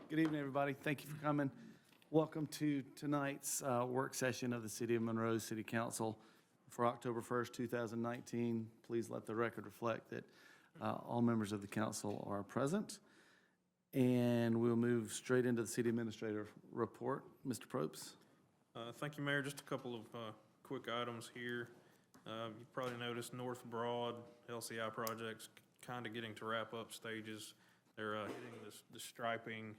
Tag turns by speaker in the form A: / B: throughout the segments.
A: Good evening, everybody. Thank you for coming. Welcome to tonight's work session of the City of Monroe City Council for October 1st, 2019. Please let the record reflect that all members of the council are present. And we'll move straight into the city administrator report. Mr. Probst.
B: Thank you, Mayor. Just a couple of quick items here. You probably noticed North Broad LCI projects kind of getting to wrap-up stages. They're hitting the striping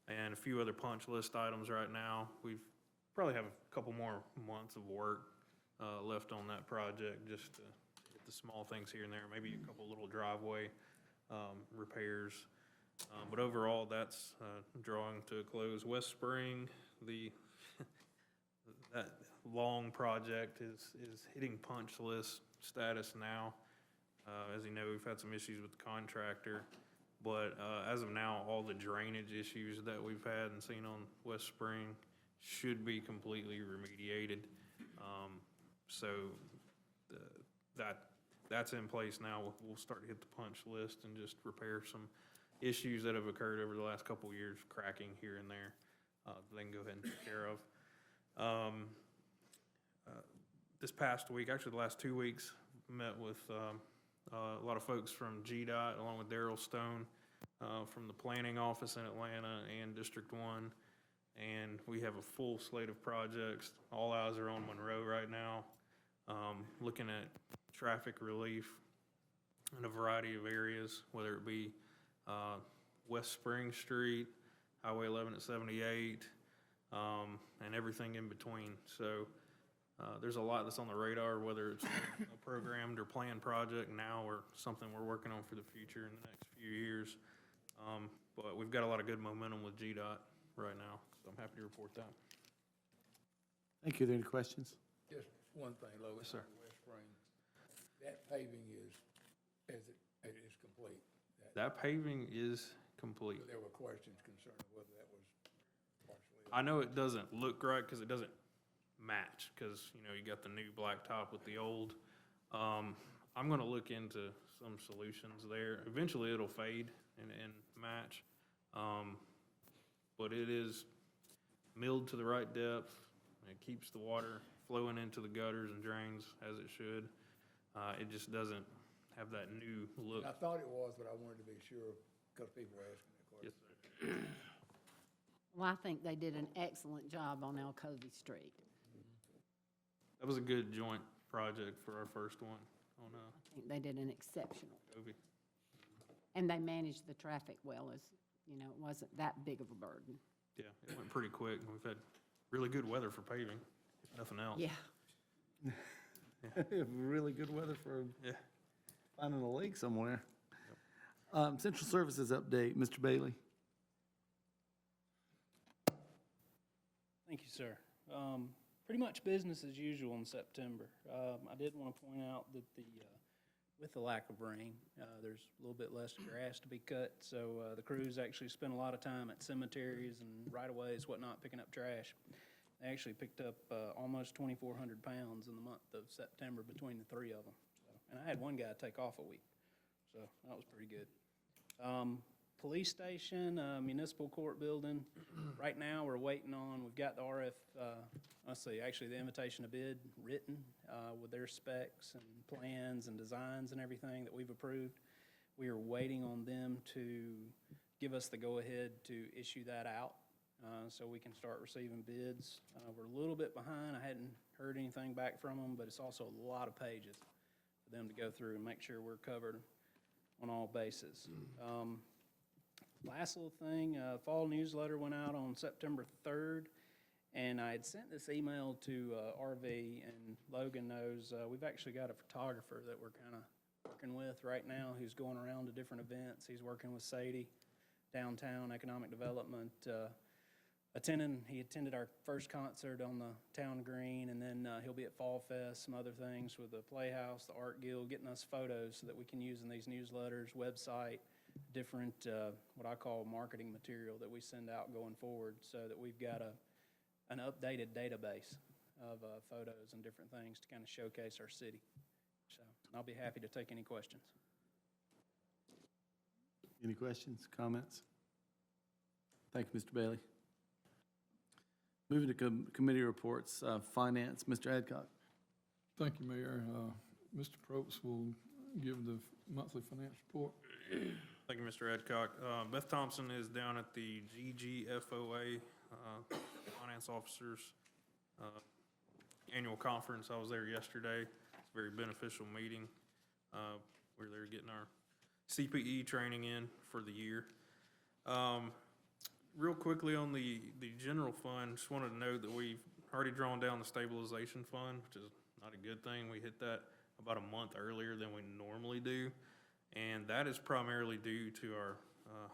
B: and a few other punch list items right now. We probably have a couple more months of work left on that project, just to get the small things here and there, maybe a couple little driveway repairs. But overall, that's drawing to a close. West Spring, that long project is hitting punch list status now. As you know, we've had some issues with the contractor, but as of now, all the drainage issues that we've had and seen on West Spring should be completely remediated. So that's in place now. We'll start to hit the punch list and just repair some issues that have occurred over the last couple of years, cracking here and there, they can go ahead and take care of. This past week, actually the last 2 weeks, met with a lot of folks from GDOT, along with Daryl Stone from the planning office in Atlanta and District 1. And we have a full slate of projects. All eyes are on Monroe right now, looking at traffic relief in a variety of areas, whether it be West Spring Street, Highway 11 at 78, and everything in between. So there's a lot that's on the radar, whether it's a programmed or planned project now or something we're working on for the future in the next few years. But we've got a lot of good momentum with GDOT right now, so I'm happy to report that.
A: Thank you. Are there any questions?
C: Just one thing, Lois.
A: Yes, sir.
C: West Spring, that paving it is complete.
B: That paving is complete.
C: There were questions concerning whether that was partially.
B: I know it doesn't look right because it doesn't match, because you got the new blacktop with the old. I'm going to look into some solutions there. Eventually it'll fade and match, but it is milled to the right depth. It keeps the water flowing into the gutters and drains as it should. It just doesn't have that new look.
C: I thought it was, but I wanted to be sure because people were asking that question.
B: Yes, sir.
D: Well, I think they did an excellent job on Alcovey Street.
B: That was a good joint project for our first one on
D: I think they did an exceptional.
B: Kobe.
D: And they managed the traffic well, as, it wasn't that big of a burden.
B: Yeah, it went pretty quick. We've had really good weather for paving, if nothing else.
D: Yeah.
A: Really good weather for
B: Yeah.
A: finding a lake somewhere. Central Services update, Mr. Bailey.
E: Thank you, sir. Pretty much business as usual in September. I did want to point out that with the lack of rain, there's a little bit less grass to be cut, so the crews actually spent a lot of time at cemeteries and right-of-ways, whatnot, picking up trash. They actually picked up almost 2,400 pounds in the month of September between the three of them. And I had one guy take off a week, so that was pretty good. Police station, municipal court building. Right now, we're waiting on, we've got the actually the invitation to bid written with their specs and plans and designs and everything that we've approved. We are waiting on them to give us the go-ahead to issue that out so we can start receiving bids. We're a little bit behind. I hadn't heard anything back from them, but it's also a lot of pages for them to go through and make sure we're covered on all bases. Last little thing, fall newsletter went out on September 3rd, and I had sent this email to RV, and Logan knows we've actually got a photographer that we're kind of working with right now who's going around to different events. He's working with Sadie, Downtown Economic Development. He attended our first concert on the town green, and then he'll be at Fall Fest, some other things with the Playhouse, the Art Guild, getting us photos so that we can use in these newsletters, website, different, what I call marketing material that we send out going forward, so that we've got an updated database of photos and different things to kind of showcase our city. So I'll be happy to take any questions.
A: Any questions, comments? Thank you, Mr. Bailey. Moving to committee reports, Finance, Mr. Adcock.
F: Thank you, Mayor. Mr. Probst will give the monthly finance report.
B: Thank you, Mr. Adcock. Beth Thompson is down at the GGFOA, Finance Officers Annual Conference. I was there yesterday. It's a very beneficial meeting. We're there getting our CPE training in for the year. Real quickly on the general fund, just wanted to note that we've already drawn down the stabilization fund, which is not a good thing. We hit that about a month earlier than we normally do. And that is primarily due to our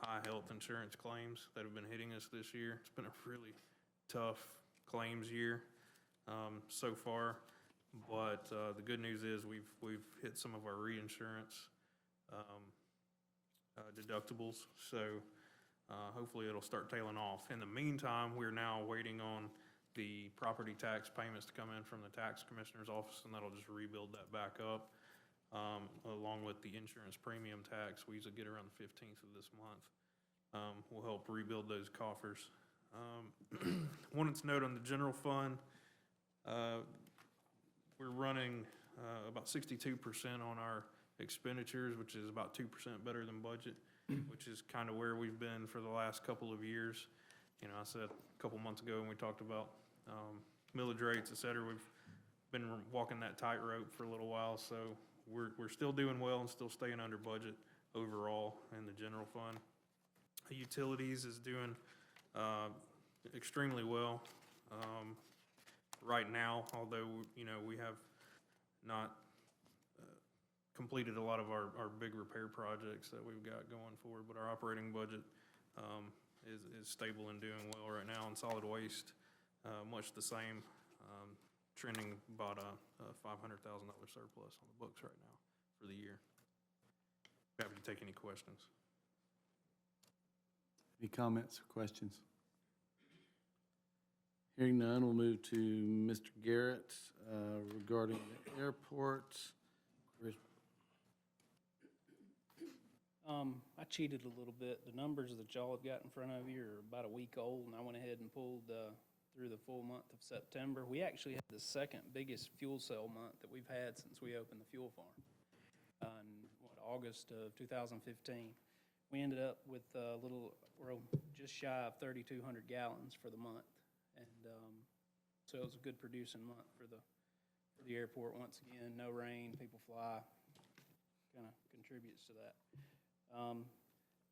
B: high health insurance claims that have been hitting us this year. It's been a really tough claims year so far. But the good news is we've hit some of our reinsurance deductibles. So hopefully it'll start tailing off. In the meantime, we're now waiting on the property tax payments to come in from the tax commissioner's office, and that'll just rebuild that back up. Along with the insurance premium tax, we usually get around the 15th of this month. Will help rebuild those coffers. Wanted to note on the general fund, we're running about 62% on our expenditures, which is about 2% better than budget, which is kind of where we've been for the last couple of years. You know, I said a couple months ago when we talked about millage rates, et cetera, we've been walking that tightrope for a little while, so we're still doing well and still staying under budget overall in the general fund. Utilities is doing extremely well right now, although, you know, we have not completed a lot of our big repair projects that we've got going forward, but our operating budget is stable and doing well right now. And solid waste, much the same, trending about a $500,000 surplus on the books right now for the year. Happy to take any questions.
A: Any comments or questions? Hearing none, we'll move to Mr. Garrett regarding the airport.
E: I cheated a little bit. The numbers that y'all have got in front of you are about a week old, and I went ahead and pulled through the full month of September. We actually had the second biggest fuel cell month that we've had since we opened the fuel farm in August of 2015. We ended up with we're just shy of 3,200 gallons for the month, and so it was a good producing month for the airport. Once again, no rain, people fly, kind of contributes to that.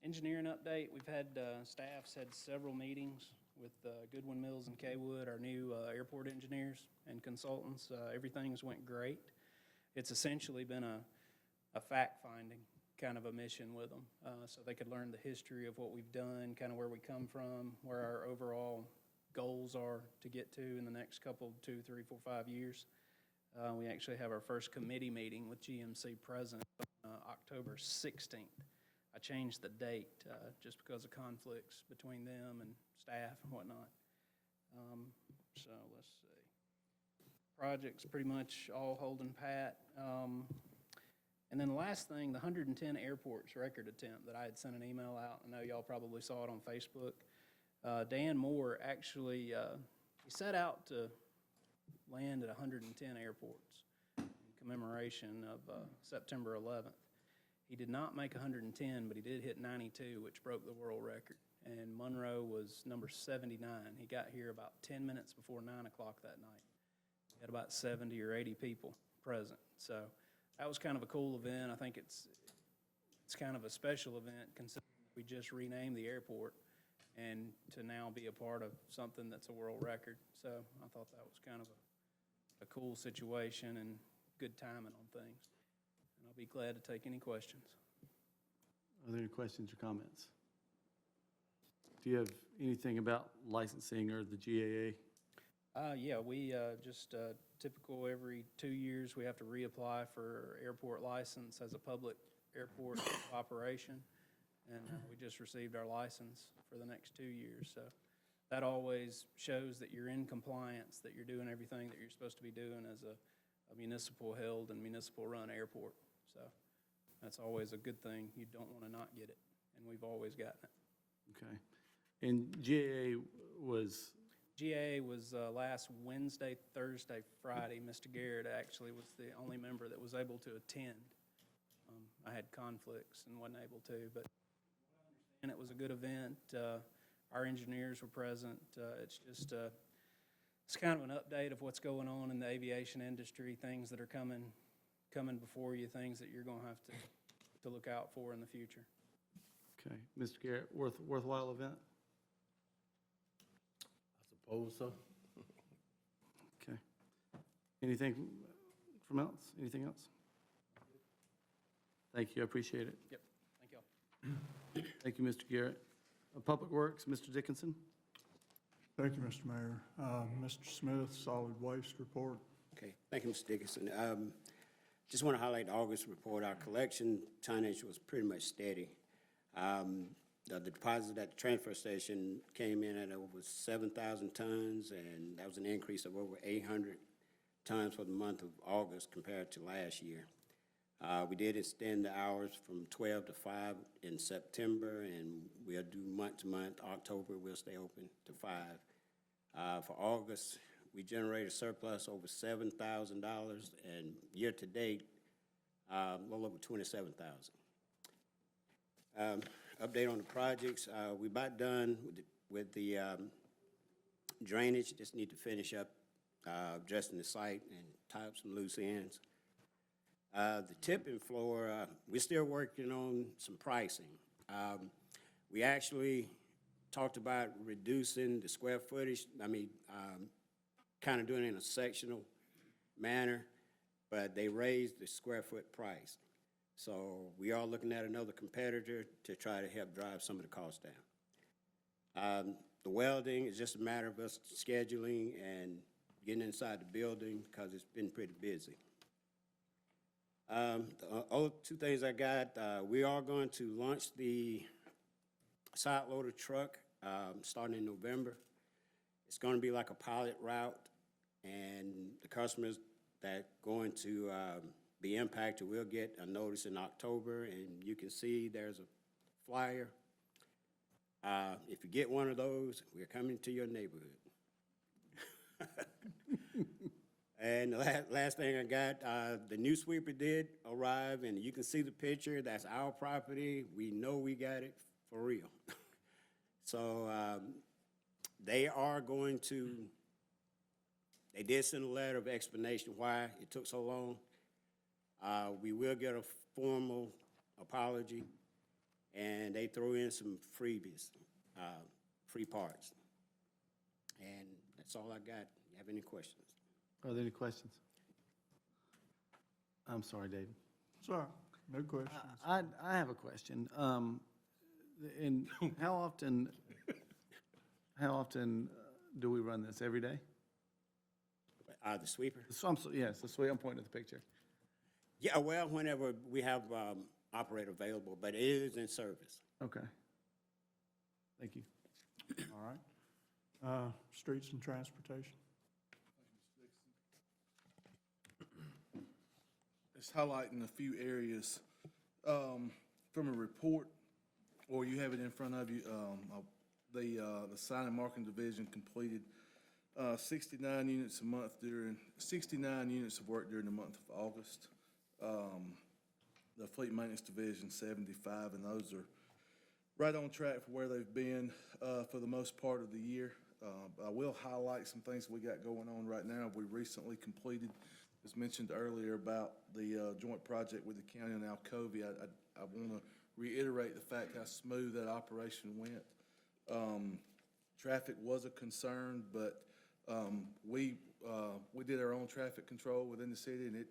E: Engineering update, we've had, staff's had several meetings with Goodwin Mills and Kaywood, our new airport engineers and consultants. Everything's went great. It's essentially been a fact-finding kind of a mission with them, so they could learn the history of what we've done, kind of where we come from, where our overall goals are to get to in the next couple, 2, 3, 4, 5 years. We actually have our first committee meeting with GMC present October 16th. I changed the date just because of conflicts between them and staff and whatnot. So let's see. Projects pretty much all holding pat. And then the last thing, the 110 airports record attempt that I had sent an email out. I know y'all probably saw it on Facebook. Dan Moore actually, he set out to land at 110 airports in commemoration of September 11th. He did not make 110, but he did hit 92, which broke the world record. And Monroe was number 79. He got here about 10 minutes before 9 o'clock that night. He had about 70 or 80 people present. So that was kind of a cool event. I think it's kind of a special event considering we just renamed the airport and to now be a part of something that's a world record. So I thought that was kind of a cool situation and good timing on things. And I'll be glad to take any questions.
A: Are there any questions or comments? Do you have anything about licensing or the GAA?
E: Yeah, we just typical every 2 years we have to reapply for airport license as a public airport operation. And we just received our license for the next 2 years. So that always shows that you're in compliance, that you're doing everything that you're supposed to be doing as a municipal held and municipal run airport. So that's always a good thing. You don't want to not get it, and we've always gotten it.
A: Okay. And GAA was,
E: GAA was last Wednesday, Thursday, Friday. Mr. Garrett actually was the only member that was able to attend. I had conflicts and wasn't able to, but and it was a good event. Our engineers were present. It's just it's kind of an update of what's going on in the aviation industry, things that are coming before you, things that you're going to have to look out for in the future.
A: okay, Mr. Garrett, worthwhile event?
G: Suppose so.
A: Okay. Anything from else? Anything else? Thank you, I appreciate it.
E: Yep, thank y'all.
A: Thank you, Mr. Garrett. Public Works, Mr. Dickinson.
H: Thank you, Mr. Mayor. Mr. Smith, solid waste report.
G: Okay, thank you, Mr. Dickinson. Just want to highlight the August report. Our collection tonnage was pretty much steady. The deposit at the transfer station came in at over 7,000 tons, and that was an increase of over 800 tons for the month of August compared to last year. We did extend the hours from 12 to 5 in September, and we'll do month to month. October, we'll stay open to 5. For August, we generated surplus over $7,000, and year to date, a little over $27,000. Update on the projects. We're about done with the drainage. Just need to finish up addressing the site and tie up some loose ends. The tipping floor, we're still working on some pricing. We actually talked about reducing the square footage. Kind of doing it in a sectional manner, but they raised the square foot price. So we are looking at another competitor to try to help drive some of the costs down. The welding is just a matter of us scheduling and getting inside the building because it's been pretty busy. The other two things I got, we are going to launch the side loader truck starting in November. It's going to be like a pilot route, and the customers that going to be impacted will get a notice in October, and you can see there's a flyer. If you get one of those, we're coming to your neighborhood. And the last thing I got, the new sweeper did arrive, and you can see the picture. That's our property. We know we got it for real. So they are going to, they did send a letter of explanation why it took so long. We will get a formal apology, and they throw in some freebies, free parts. And that's all I got. You have any questions?
A: Are there any questions? I'm sorry, David.
H: Sorry, no questions.
A: I have a question. And how often do we run this? Every day?
G: The sweeper?
A: So yes, that's the way I'm pointing at the picture.
G: Yeah, well, whenever we have operator available, but it is in service.
A: Okay. Thank you.
H: All right. Streets and transportation.
I: It's highlighting a few areas from a report, or you have it in front of you. The sign and marking division completed 69 units a month 69 units of work during the month of August. The fleet maintenance division 75, and those are right on track for where they've been for the most part of the year. I will highlight some things we got going on right now. We recently completed, as mentioned earlier, about the joint project with the county on Alcovy. I want to reiterate the fact how smooth that operation went. Traffic was a concern, but we did our own traffic control within the city, and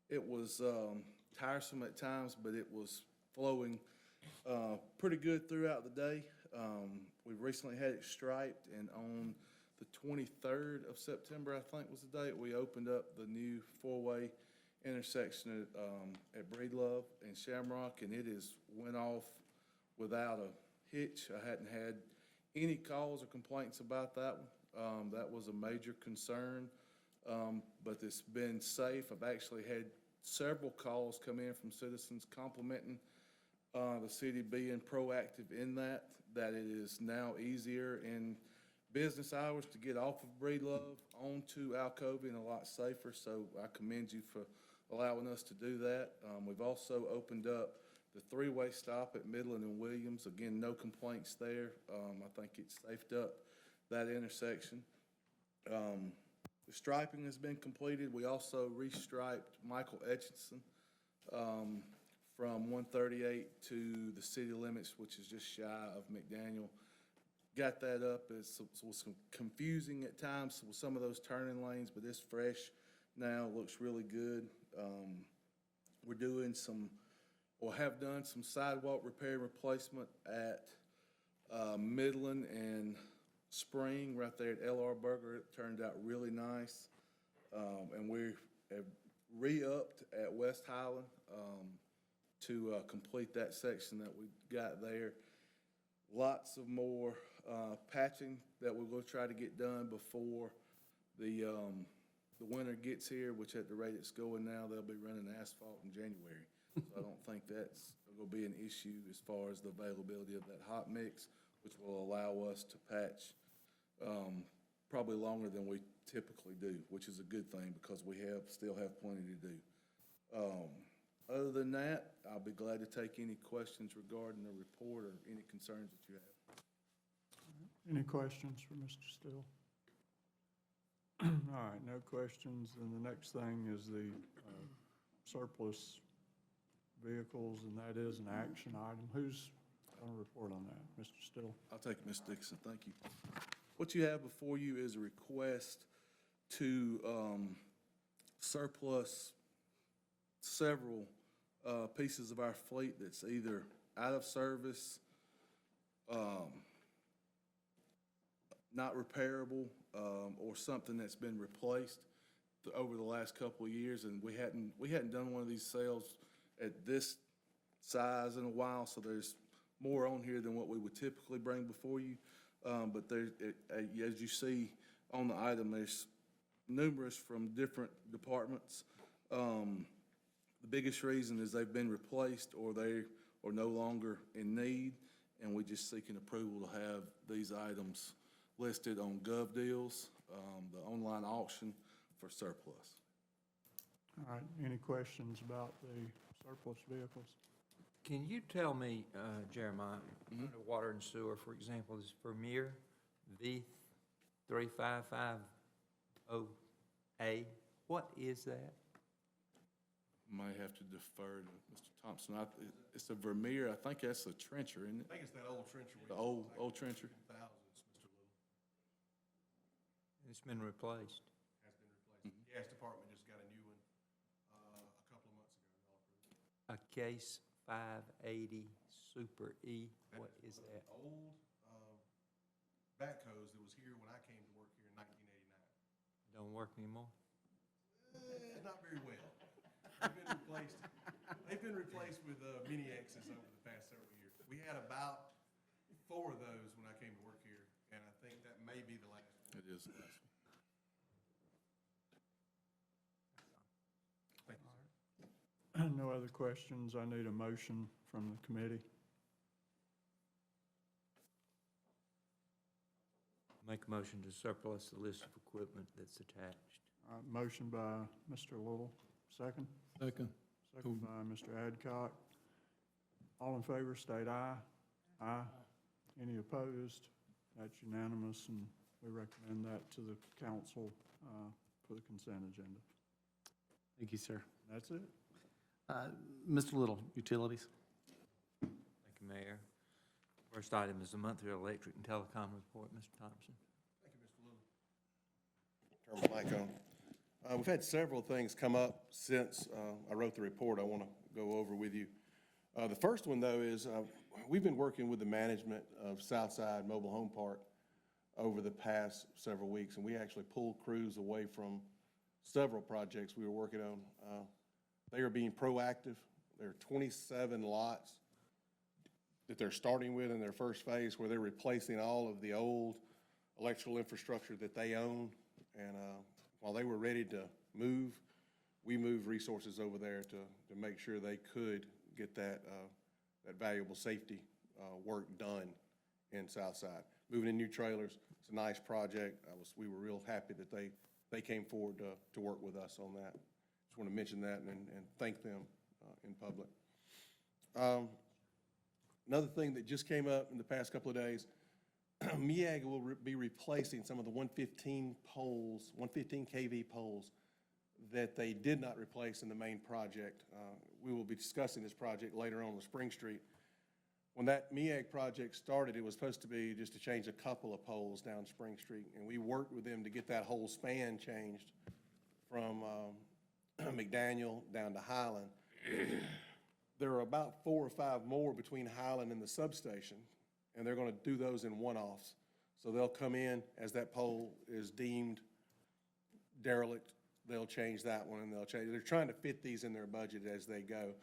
I: it was tiresome at times, but it was flowing pretty good throughout the day. We recently had it striped, and on the 23rd of September, I think was the date, we opened up the new four-way intersection at Breedlove and Shamrock, and it is went off without a hitch. I hadn't had any calls or complaints about that one. That was a major concern, but it's been safe. I've actually had several calls come in from citizens complimenting the city being proactive in that. that it is now easier in business hours to get off of Breedlove onto Alcovy and a lot safer, so I commend you for allowing us to do that. We've also opened up the three-way stop at Midland and Williams. Again, no complaints there. I think it's safed up that intersection. The striping has been completed. We also restriped Michael Etchison from 138 to the city limits, which is just shy of McDaniel. Got that up. It was confusing at times with some of those turning lanes, but it's fresh now. Looks really good. We're doing or have done some sidewalk repair and replacement at Midland and Spring right there at L.R. Burger. It turned out really nice. And we have re-upped at West Highland to complete that section that we got there. Lots of more patching that we're going to try to get done before the winter gets here, which at the rate it's going now, they'll be running asphalt in January. So I don't think that's going to be an issue as far as the availability of that hot mix, which will allow us to patch probably longer than we typically do, which is a good thing because we still have plenty to do. Other than that, I'll be glad to take any questions regarding the report or any concerns that you have.
H: Any questions for Mr. Still? All right, no questions. Then the next thing is the surplus vehicles, and that is an action item. Who's going to report on that? Mr. Still?
I: I'll take it, Ms. Dixon, thank you. What you have before you is a request to surplus several pieces of our fleet that's either out of service, not repairable, or something that's been replaced over the last couple of years, and we hadn't done one of these sales at this size in a while, so there's more on here than what we would typically bring before you. But as you see on the item, there's numerous from different departments. The biggest reason is they've been replaced or they are no longer in need, and we're just seeking approval to have these items listed on Gov Deals, the online auction for surplus.
H: All right, any questions about the surplus vehicles?
J: Can you tell me, Jeremiah, under water and sewer, for example, is Vermeer V3550A, what is that?
I: Might have to defer to Mr. Thompson. It's a Vermeer, I think that's a trencher, isn't it?
K: I think it's that old trencher.
I: The old trencher?
K: Thousands, Mr. Little,
J: It's been replaced.
K: has been replaced. Gas department just got a new one, a couple of months ago, and y'all approved it.
J: A Case 580 Super E, what is that?
K: Old, backhoes that was here when I came to work here in 1989.
J: Don't work anymore?
K: Not very well. They've been replaced with mini X's over the past several years. We had about 4 of those when I came to work here, and I think that may be the last one.
I: It is the last one.
K: Thank you, sir.
H: No other questions. I need a motion from the committee.
J: Make a motion to surplus the list of equipment that's attached.
H: Motion by Mr. Little, second.
F: Second.
H: Second by Mr. Adcock. All in favor, state aye. Aye. Any opposed? That's unanimous, and we recommend that to the council for the consent agenda.
A: Thank you, sir.
H: That's it.
A: Mr. Little, utilities.
J: Thank you, Mayor. First item is the monthly electric and telecom report. Mr. Thompson.
K: Thank you, Mr. Little. Turn my mic on. We've had several things come up since I wrote the report I want to go over with you. The first one, though, is we've been working with the management of Southside Mobile Home Park over the past several weeks, and we actually pulled crews away from several projects we were working on. They are being proactive. There are 27 lots that they're starting with in their first phase where they're replacing all of the old electrical infrastructure that they own. And while they were ready to move, we moved resources over there to make sure they could get that valuable safety work done in Southside. Moving in new trailers, it's a nice project. We were real happy that they came forward to work with us on that. Just want to mention that and thank them in public. Another thing that just came up in the past couple of days, MEAG will be replacing some of the 115 poles, 115 kV poles that they did not replace in the main project. We will be discussing this project later on with Spring Street. When that MEAG project started, it was supposed to be just to change a couple of poles down Spring Street, and we worked with them to get that whole span changed from McDaniel down to Highland. There are about 4 or 5 more between Highland and the substation, and they're gonna do those in one-offs. So they'll come in as that pole is deemed derelict, they'll change that one, and they're trying to fit these in their budget as they go.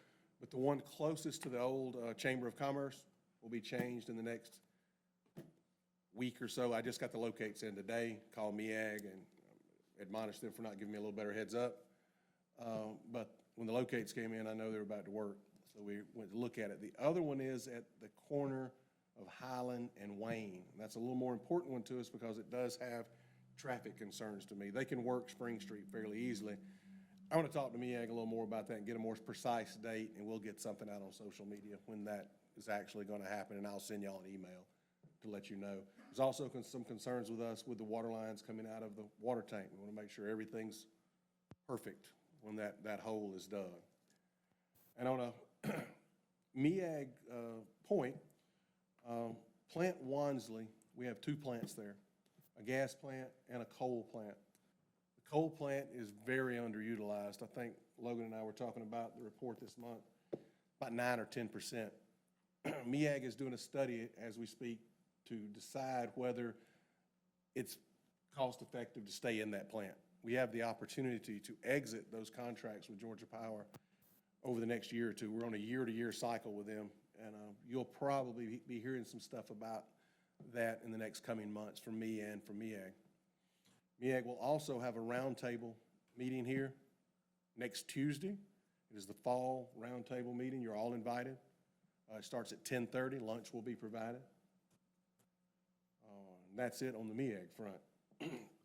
K: But the one closest to the old Chamber of Commerce will be changed in the next week or so. I just got the locates in today, called MEAG and admonished them for not giving me a little better heads up. But when the locates came in, I know they were about to work, so we went to look at it. The other one is at the corner of Highland and Wayne. And that's a little more important one to us because it does have traffic concerns to me. They can work Spring Street fairly easily. I want to talk to MEAG a little more about that and get a more precise date, and we'll get something out on social media when that is actually going to happen, and I'll send y'all an email to let you know. There's also some concerns with us with the water lines coming out of the water tank. We want to make sure everything's perfect when that hole is dug. And on a MEAG point, Plant Wansley, we have 2 plants there, a gas plant and a coal plant. The coal plant is very underutilized. I think Logan and I were talking about the report this month, about 9 or 10%. MEAG is doing a study as we speak to decide whether it's cost-effective to stay in that plant. We have the opportunity to exit those contracts with Georgia Power over the next year or two. We're on a year-to-year cycle with them, and you'll probably be hearing some stuff about that in the next coming months from me and from MEAG. MEAG will also have a roundtable meeting here next Tuesday. It is the fall roundtable meeting. You're all invited. It starts at 10:30. Lunch will be provided. And that's it on the MEAG front.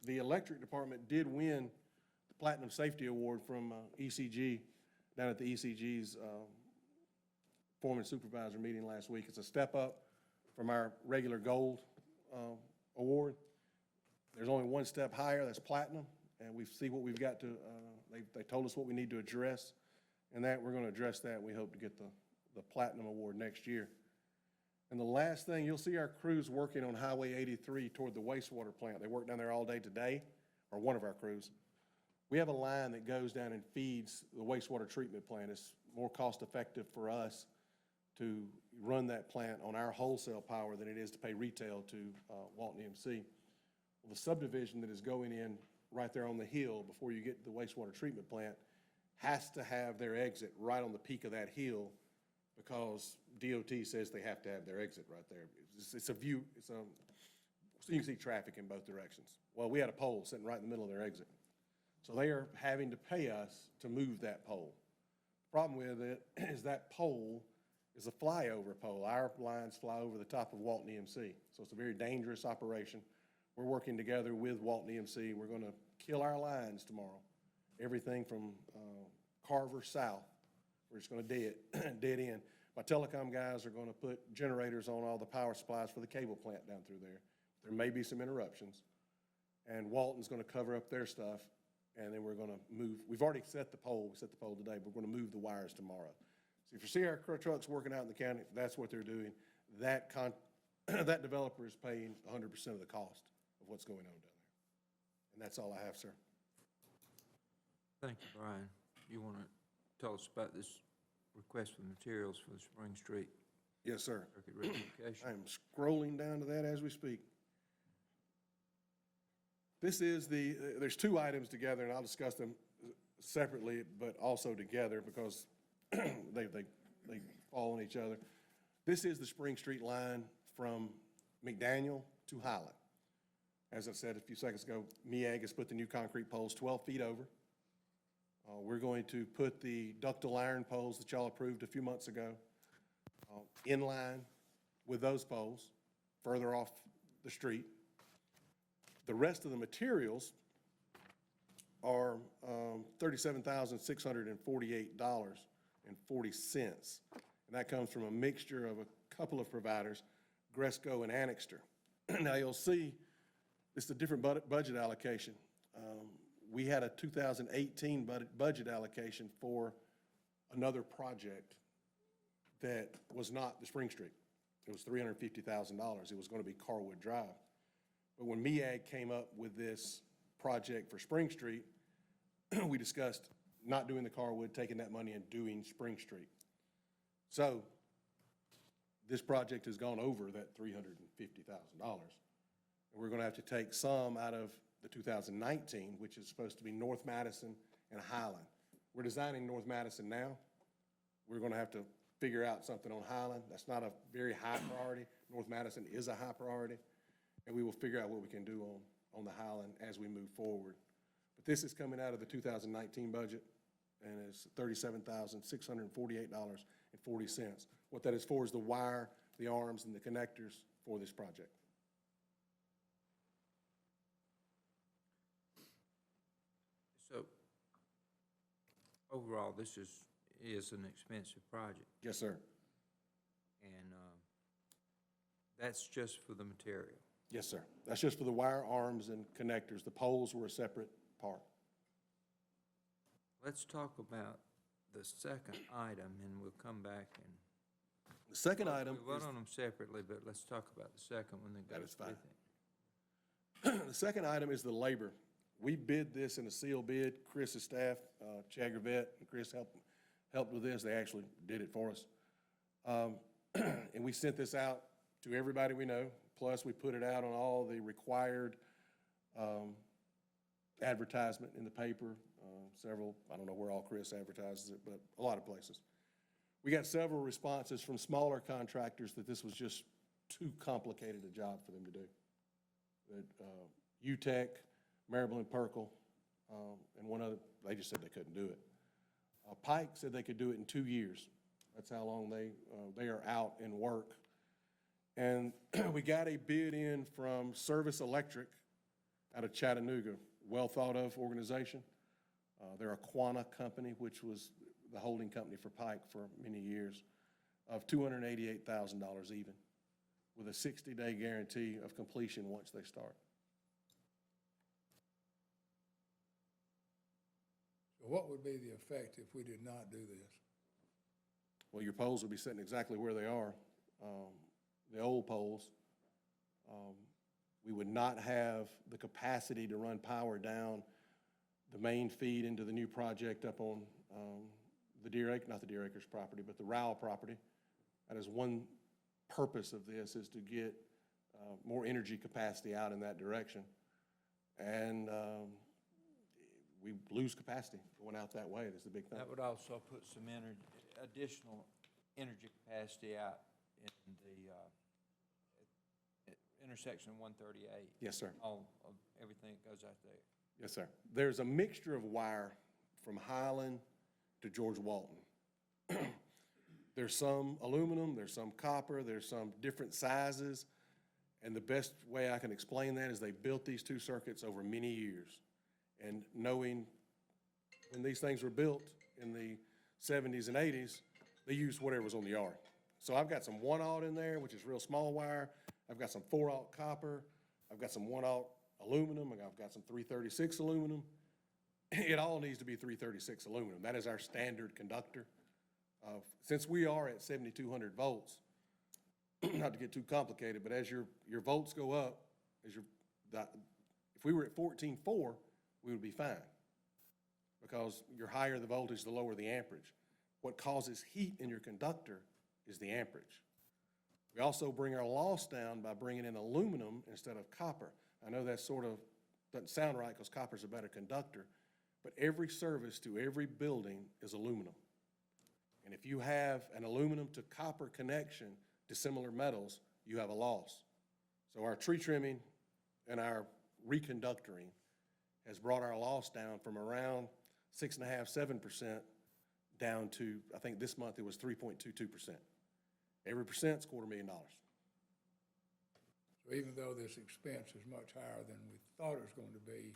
K: The electric department did win the Platinum Safety Award from ECG down at the ECG's foreman supervisor meeting last week. It's a step up from our regular gold award. There's only one step higher, that's platinum, and we see what we've got to, they told us what we need to address, and that we're gonna address that. We hope to get the platinum award next year. And the last thing, you'll see our crews working on Highway 83 toward the wastewater plant. They work down there all day today, or one of our crews. We have a line that goes down and feeds the wastewater treatment plant. It's more cost-effective for us to run that plant on our wholesale power than it is to pay retail to Walton EMC. Well, the subdivision that is going in right there on the hill before you get to the wastewater treatment plant has to have their exit right on the peak of that hill because DOT says they have to have their exit right there. It's a view, so you can see traffic in both directions. Well, we had a pole sitting right in the middle of their exit. So they are having to pay us to move that pole. Problem with it is that pole is a flyover pole. Our lines fly over the top of Walton EMC. So it's a very dangerous operation. We're working together with Walton EMC. We're gonna kill our lines tomorrow. Everything from Carver south, we're just gonna dead end. My telecom guys are gonna put generators on all the power supplies for the cable plant down through there. There may be some interruptions. And Walton's gonna cover up their stuff, and then we're gonna move. We've already set the pole. We set the pole today, but we're gonna move the wires tomorrow. So if you see our trucks working out in the county, that's what they're doing. That developer is paying 100% of the cost of what's going on down there. And that's all I have, sir.
J: Thank you, Brian. You want to tell us about this request for materials for the Spring Street
K: Yes, sir.
J: Circuit Rectification?
K: I am scrolling down to that as we speak. This is there's 2 items together, and I'll discuss them separately, but also together because they fall on each other. This is the Spring Street line from McDaniel to Highland. As I said a few seconds ago, MEAG has put the new concrete poles 12 feet over. We're going to put the ductile iron poles that y'all approved a few months ago in line with those poles. further off the street. The rest of the materials are $37,648.40. And that comes from a mixture of a couple of providers, Gresco and Annixter. Now, you'll see, this is a different budget allocation. We had a 2018 budget allocation for another project that was not the Spring Street. It was $350,000. It was going to be Carwood Drive. But when MEAG came up with this project for Spring Street, we discussed not doing the Carwood, taking that money and doing Spring Street. So this project has gone over that $350,000. And we're going to have to take some out of the 2019, which is supposed to be North Madison and Highland. We're designing North Madison now. We're going to have to figure out something on Highland. That's not a very high priority. North Madison is a high priority. And we will figure out what we can do on the Highland as we move forward. But this is coming out of the 2019 budget, and it's $37,648.40. What that is for is the wire, the arms, and the connectors for this project.
J: So overall, this is an expensive project,
K: Yes, sir.
J: and that's just for the material.
K: Yes, sir. That's just for the wire, arms, and connectors. The poles were a separate part.
J: Let's talk about the second item, and we'll come back and.
K: The second item
J: We'll
K: is,
J: vote on them separately, but let's talk about the second one that
K: That
J: goes
K: is fine.
J: with it.
K: the second item is the labor. We bid this in a sealed bid. Chris's staff, Chad Gravett and Chris helped with this. They actually did it for us. And we sent this out to everybody we know. Plus, we put it out on all the required advertisement in the paper, several, I don't know where all Chris advertises it, but a lot of places. We got several responses from smaller contractors that this was just too complicated a job for them to do. That UTEC, Marable and Perkle, and one other, they just said they couldn't do it. Pike said they could do it in 2 years. That's how long they are out in work. And we got a bid in from Service Electric out of Chattanooga, well-thought-of organization. They're a Quanta company, which was the holding company for Pike for many years, of $288,000 even, with a 60-day guarantee of completion once they start.
C: So what would be the effect if we did not do this?
K: Well, your poles will be sitting exactly where they are, the old poles. We would not have the capacity to run power down the main feed into the new project up on the not the Deer Acres property, but the Rowell property. That is one purpose of this, is to get more energy capacity out in that direction. And we lose capacity going out that way. That's the big thing.
J: That would also put some additional energy capacity out in the intersection 138.
K: Yes, sir.
J: All of everything that goes out there.
K: Yes, sir. There's a mixture of wire from Highland to George Walton. There's some aluminum, there's some copper, there's some different sizes. And the best way I can explain that is they built these two circuits over many years. And knowing when these things were built in the 70s and 80s, they used whatever was on the yard. So I've got some 1/0 in there, which is real small wire. I've got some 4/0 copper. I've got some 1/0 aluminum. I've got some 336 aluminum. It all needs to be 336 aluminum. That is our standard conductor. Since we are at 7,200 volts, not to get too complicated, but as your volts go up, if we were at 14.4, we would be fine. Because your higher the voltage, the lower the amperage. What causes heat in your conductor is the amperage. We also bring our loss down by bringing in aluminum instead of copper. I know that sort of doesn't sound right because copper's a better conductor, but every service to every building is aluminum. And if you have an aluminum to copper connection to similar metals, you have a loss. So our tree trimming and our reconductoring has brought our loss down from around 6.5%, 7% down to, I think this month it was 3.22%. Every percent's $250,000.
C: So even though this expense is much higher than we thought it was going to be,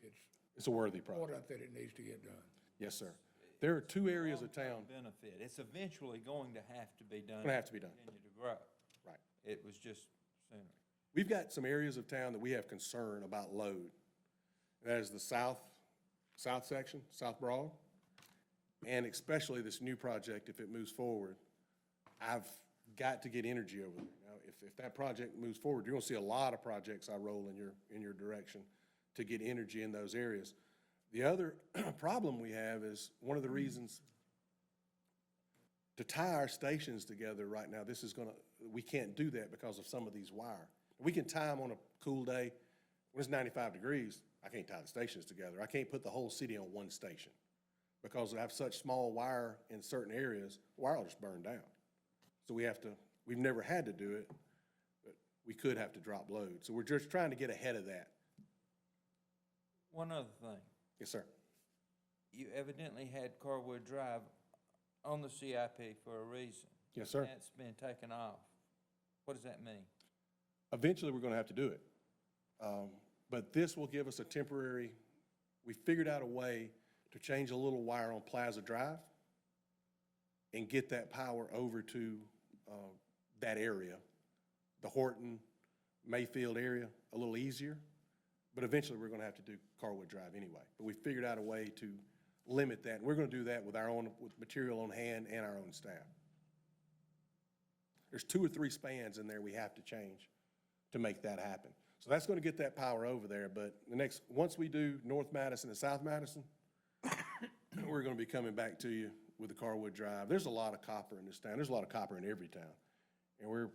C: it's
K: It's a worthy project.
C: important that it needs to get done.
K: Yes, sir. There are two areas of town,
J: Benefit. It's eventually going to have to be done.
K: Gonna have to be done.
J: Continue to grow.
K: right.
J: It was just sooner.
K: We've got some areas of town that we have concern about load. That is the south section, South Broad, and especially this new project, if it moves forward. I've got to get energy over there. Now, if that project moves forward, you're gonna see a lot of projects I roll in your direction to get energy in those areas. The other problem we have is, one of the reasons to tie our stations together right now, we can't do that because of some of these wire. We can tie them on a cool day. When it's 95 degrees, I can't tie the stations together. I can't put the whole city on one station because I have such small wire in certain areas, the wire will just burn down. So we've never had to do it, but we could have to drop load. So we're just trying to get ahead of that.
J: One other thing.
K: Yes, sir.
J: You evidently had Carwood Drive on the CIP for a reason.
K: Yes, sir.
J: That's been taken off. What does that mean?
K: Eventually, we're gonna have to do it. But this will give us a temporary, we figured out a way to change a little wire on Plaza Drive and get that power over to that area, the Horton, Mayfield area, a little easier. But eventually, we're gonna have to do Carwood Drive anyway. But we figured out a way to limit that. We're gonna do that with with material on hand and our own staff. There's 2 or 3 spans in there we have to change to make that happen. So that's gonna get that power over there, but once we do North Madison and South Madison, we're gonna be coming back to you with the Carwood Drive. There's a lot of copper in this town. There's a lot of copper in every town. And we're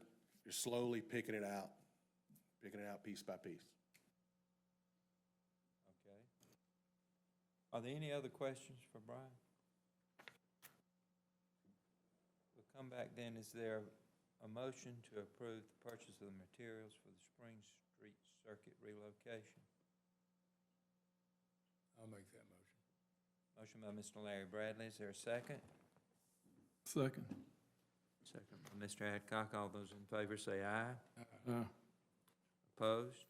K: just slowly picking it out piece by piece.
J: Okay. Are there any other questions for Brian? We'll come back then. Is there a motion to approve the purchase of the materials for the Spring Street Circuit relocation?
C: I'll make that motion.
J: Motion by Mr. Larry Bradley. Is there a second?
F: Second.
J: Second by Mr. Adcock. All those in favor say aye.
F: Aye.
J: Opposed?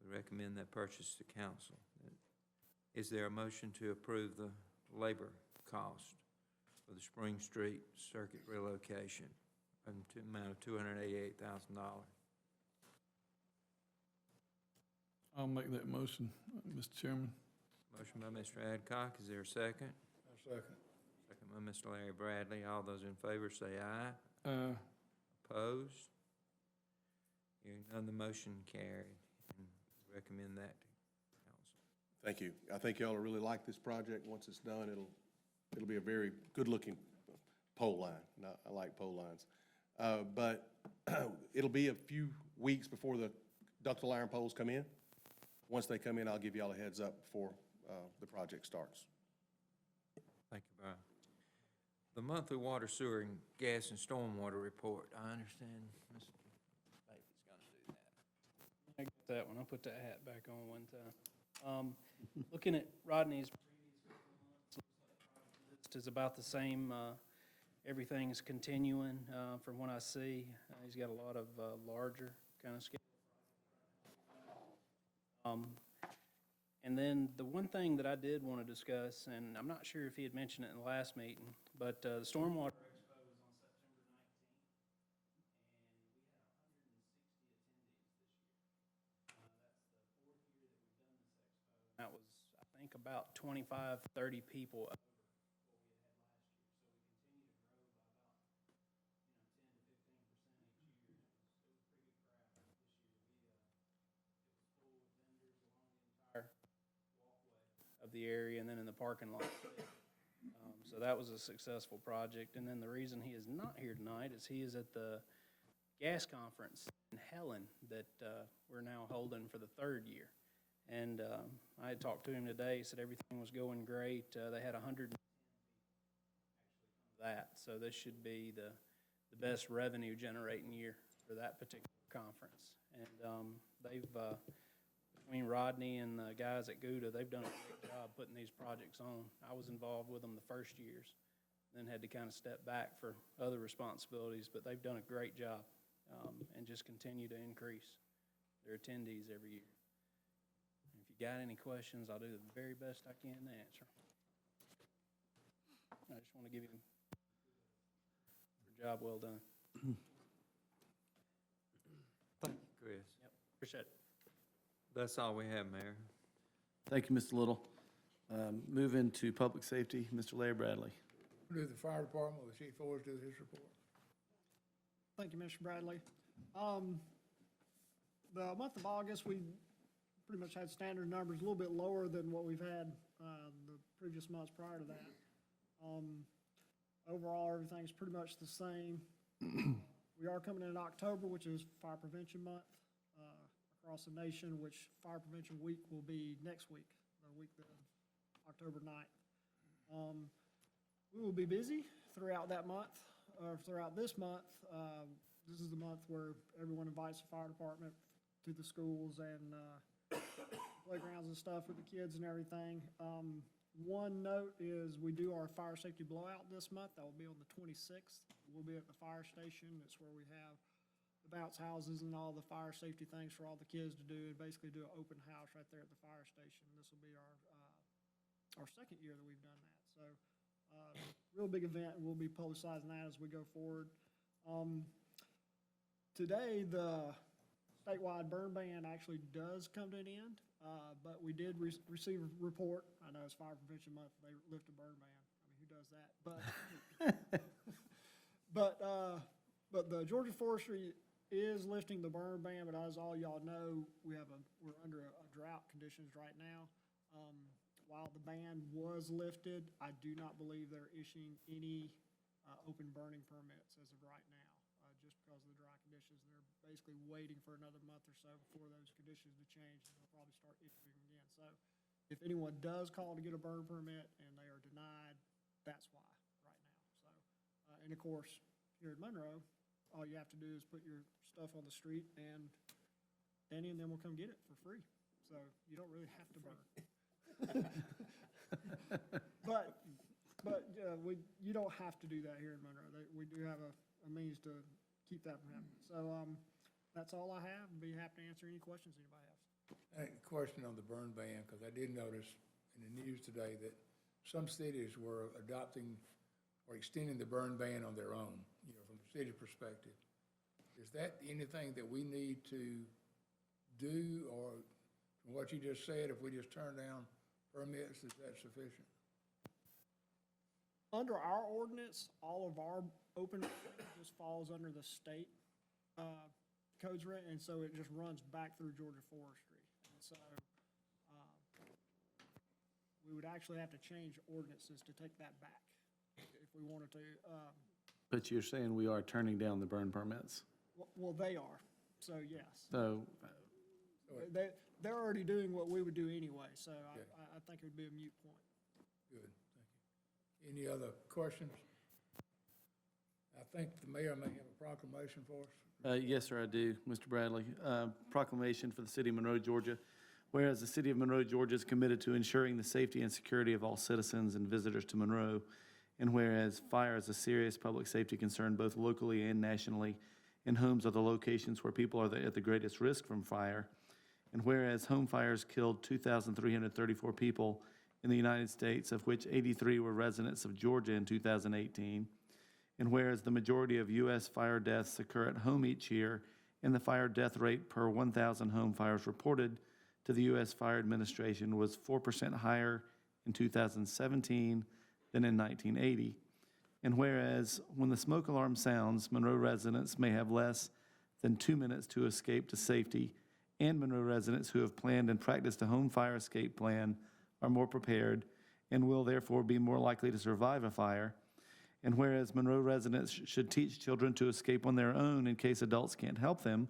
J: We recommend that purchase to council. Is there a motion to approve the labor cost for the Spring Street Circuit relocation of the amount of $288,000?
F: I'll make that motion, Mr. Chairman.
J: Motion by Mr. Adcock. Is there a second?
C: I'll second.
J: Second by Mr. Larry Bradley. All those in favor say aye.
F: Aye.
J: Opposed? Hearing none, the motion carried. And recommend that to council.
K: Thank you. I think y'all will really like this project. Once it's done, it'll be a very good-looking pole line. I like pole lines. But it'll be a few weeks before the ductile iron poles come in. Once they come in, I'll give y'all a heads up before the project starts.
J: Thank you, Brian. The monthly water, sewer, and gas and stormwater report. I understand Mr. David's gonna do that.
E: I got that one. I'll put that hat back on one time. Looking at Rodney's previous list is about the same. Everything's continuing from what I see. He's got a lot of larger kind of scale. And then the one thing that I did want to discuss, and I'm not sure if he had mentioned it in the last meeting, but the Stormwater Expo was on September 19th, and we had 160 attendees this year. That's the 4th year that we've done this expo. That was, I think, about 25, 30 people over what we had had last year. So we continue to grow by about, 10 to 15% each year. And it was a pretty good crowd this year. It was full with vendors along the entire walkway of the area and then in the parking lot. So that was a successful project. And then the reason he is not here tonight is he is at the gas conference in Helen that we're now holding for the 3rd year. And I had talked to him today. He said everything was going great. They had 100 that. So this should be the best revenue generating year for that particular conference. And they've, between Rodney and the guys at Gouda, they've done a great job putting these projects on. I was involved with them the first years, then had to kind of step back for other responsibilities, but they've done a great job and just continue to increase their attendees every year. If you got any questions, I'll do the very best I can to answer. I just want to give you a job well done.
J: Thank you, Chris.
E: Yep, appreciate it.
J: That's all we have, Mayor.
A: Thank you, Mr. Little. Move into public safety, Mr. Larry Bradley.
C: Do the fire department, will Chief Forrest do his report?
L: Thank you, Mr. Bradley. The month of August, we pretty much had standard numbers, a little bit lower than what we've had the previous months prior to that. Overall, everything's pretty much the same. We are coming in October, which is Fire Prevention Month across the nation, which Fire Prevention Week will be next week, the week of October 9th. We will be busy throughout that month, or throughout this month. This is the month where everyone invites the fire department to the schools and playgrounds and stuff with the kids and everything. One note is we do our fire safety blowout this month. That will be on the 26th. We'll be at the fire station. It's where we have the bounce houses and all the fire safety things for all the kids to do, and basically do an open house right there at the fire station. This will be our second year that we've done that. So real big event, and we'll be publicizing that as we go forward. Today, the statewide burn ban actually does come to an end, but we did receive a report. I know it's Fire Prevention Month, they lift a burn ban. I mean, who does that? But the Georgia Forestry is lifting the burn ban, but as all y'all know, we're under a drought conditions right now. While the ban was lifted, I do not believe they're issuing any open burning permits as of right now, just because of the dry conditions. They're basically waiting for another month or so before those conditions to change, and they'll probably start issuing again. So if anyone does call to get a burn permit and they are denied, that's why right now. So, and of course, here in Monroe, all you have to do is put your stuff on the street and Danny and them will come get it for free. So you don't really have to burn. But you don't have to do that here in Monroe. We do have a means to keep that from happening. So that's all I have. I'd be happy to answer any questions anybody has.
C: A question on the burn ban, because I did notice in the news today that some cities were adopting or extending the burn ban on their own, from the city perspective. Is that anything that we need to do, or from what you just said, if we just turn down permits, is that sufficient?
L: Under our ordinance, all of our open just falls under the state codes written, and so it just runs back through Georgia Forestry. And so we would actually have to change ordinances to take that back if we wanted to.
A: But you're saying we are turning down the burn permits?
L: Well, they are, so yes.
A: So,
L: They're already doing what we would do anyway, so I think it would be a moot point.
C: Good, thank you. Any other questions? I think the mayor may have a proclamation for us.
A: yes, sir, I do, Mr. Bradley. Proclamation for the city of Monroe, Georgia. Whereas the city of Monroe, Georgia is committed to ensuring the safety and security of all citizens and visitors to Monroe, and whereas fire is a serious public safety concern both locally and nationally, and homes are the locations where people are at the greatest risk from fire, and whereas home fires killed 2,334 people in the United States, of which 83 were residents of Georgia in 2018, and whereas the majority of U.S. fire deaths occur at home each year, and the fire death rate per 1,000 home fires reported to the U.S. Fire Administration was 4% higher in 2017 than in 1980, and whereas when the smoke alarm sounds, Monroe residents may have less than 2 minutes to escape to safety, and Monroe residents who have planned and practiced a home fire escape plan are more prepared and will therefore be more likely to survive a fire. And whereas Monroe residents should teach children to escape on their own in case adults can't help them,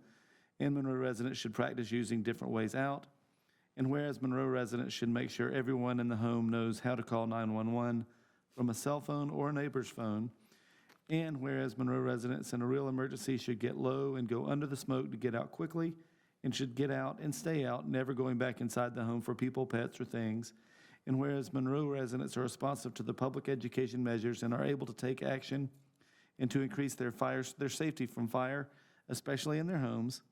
A: and Monroe residents should practice using different ways out. And whereas Monroe residents should make sure everyone in the home knows how to call 911 from a cell phone or a neighbor's phone. And whereas Monroe residents in a real emergency should get low and go under the smoke to get out quickly, and should get out and stay out, never going back inside the home for people, pets, or things. And whereas Monroe residents are responsive to the public education measures and are able to take action and to increase their safety from fire, especially in their homes.